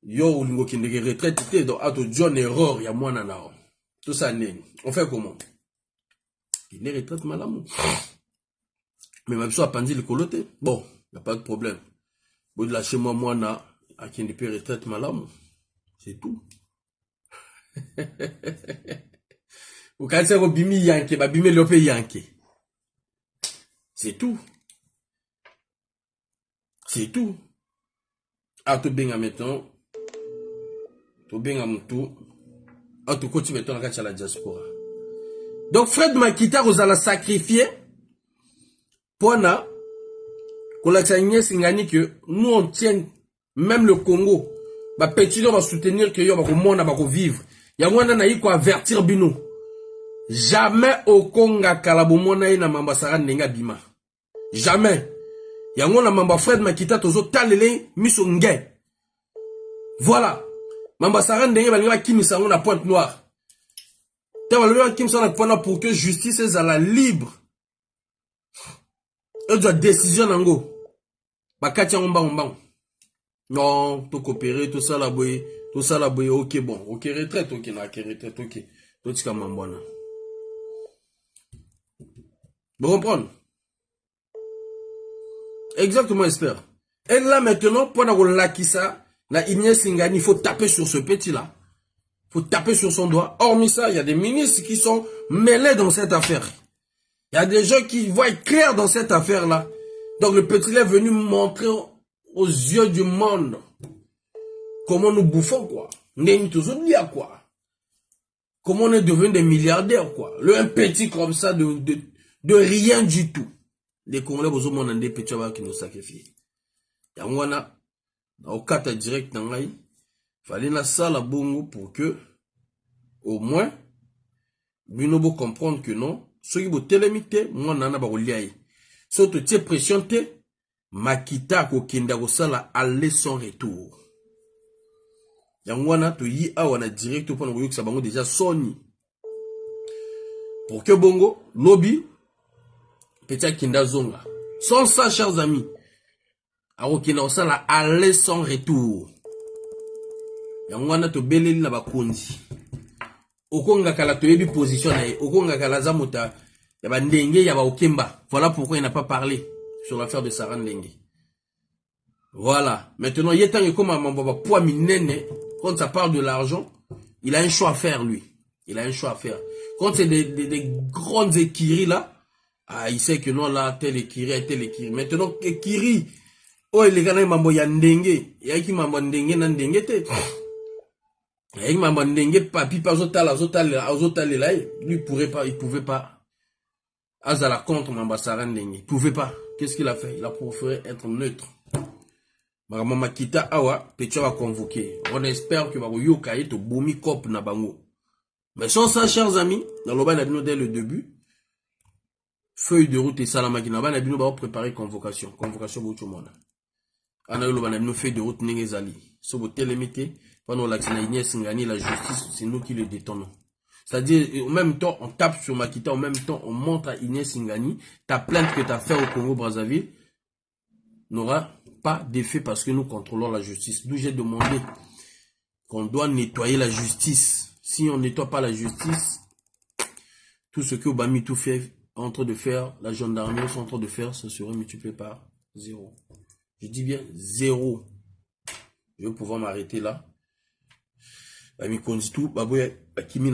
yo ulingo kindege retraite te donc ato John erreur ya mwana nao tout ça ndenge on fait comment il est retraite malamu mais même soit pandi le coloté bon y a pas de problème bon là chez moi mwana a qui ne peut retraite malamu c'est tout ou quand c'est bimi yanke ba bimi lope yanke c'est tout. C'est tout. Ah, tu benga maintenant. Tu benga mutu. Ah, tu continue maintenant à la diaspora. Donc, Fred Makita, vous allez sacrifier. Pour na. Qu'on a signé que nous on tient même le Congo. Bah, petit va soutenir que yo va vivre. Yangwana na yiko avertir bino. Jamais au Konga kalabomona na mamba Sarah Ndenga bima. Jamais. Yangwana mamba Fred Makita tozo talele miso nge. Voilà. Mamba Sarah Ndenga balinga kimisa na Pointe Noire. Te balinga kimisa na Pointe Noire pour que justice ezala libre. Et de décision nango. Bakatia ngomba. Non, tout coopérer, tout ça la boye, ok bon, ok retraite, ok na retraite, ok. Tout tika mambwana. Vous comprenez? Exactement, j'espère. Et là maintenant, pour la lakisa, la Ignace Singani, il faut taper sur ce petit là. Il faut taper sur son doigt. Hormis ça, il y a des ministres qui sont mêlés dans cette affaire. Il y a des gens qui voient clair dans cette affaire là. Donc le petit là est venu montrer aux yeux du monde comment nous bouffons quoi. Quoi. Comment on est devenu des milliardaires quoi. Un petit comme ça de rien du tout. Les Congolais vous ont des petits qui nous sacrifient. Yangwana au kata direct nangai fallait na sala bongo pour que au moins binobo comprendre que non ceux qui vous télémité moi nana ba oliaï. Surtout tie pression te Makita ko kenda ko sala aller son retour. Yangwana to yi awana direct pour nous que bango déjà soni. Pour que bongo lobby petit kinda zonga. Sans ça chers amis. Ako kenda ko sala aller son retour. Yangwana to beleli na bakonzi. Okonga kala to yebi position na ye. Okonga kala zamuta ya ba ndenge ya ba okemba. Voilà pourquoi il n'a pas parlé sur l'affaire de Sarah Ndenge. Voilà. Maintenant, il est temps que comme un poids minene, quand ça parle de l'argent, il a un choix à faire, lui. Il a un choix à faire. Quand c'est des grandes écuries, là, il sait que non, là, tel écurie. Maintenant, écurie, oh, les gars, il m'a dit, il y a qui m'a dit, il m'a dit, papi, pas là, lui, il pouvait pas. Azala contre Mambasaran Ndenge. Il pouvait pas. Qu'est-ce qu'il a fait? Il a préféré être neutre. Maman Kita Awa, Petia va convoquer. On espère que Yoka est au Boumi Kop na bango. Mais sans ça, chers amis, dans le bas dès le début, feuille de route et Salamakina, on a préparé convocation. Convocation pour tout le monde. On a eu feuille de route Nengezali. Sur votre télémité, pendant l'action Ignace Singani, la justice, c'est nous qui le détenons. C'est-à-dire, en même temps, on tape sur Makita, en même temps, on montre à Ignace Singani, ta plainte que tu as fait au Congo-Brazzaville n'aura pas d'effet parce que nous contrôlons la justice. D'où j'ai demandé qu'on doit nettoyer la justice. Si on ne nettoie pas la justice, tout ce que Obami tout fait, en train de faire, la gendarmerie sont en train de faire, ça serait multiplié par 0. Je dis bien 0. Je vais pouvoir m'arrêter là. Bami Konzitu, Babouya, Kimi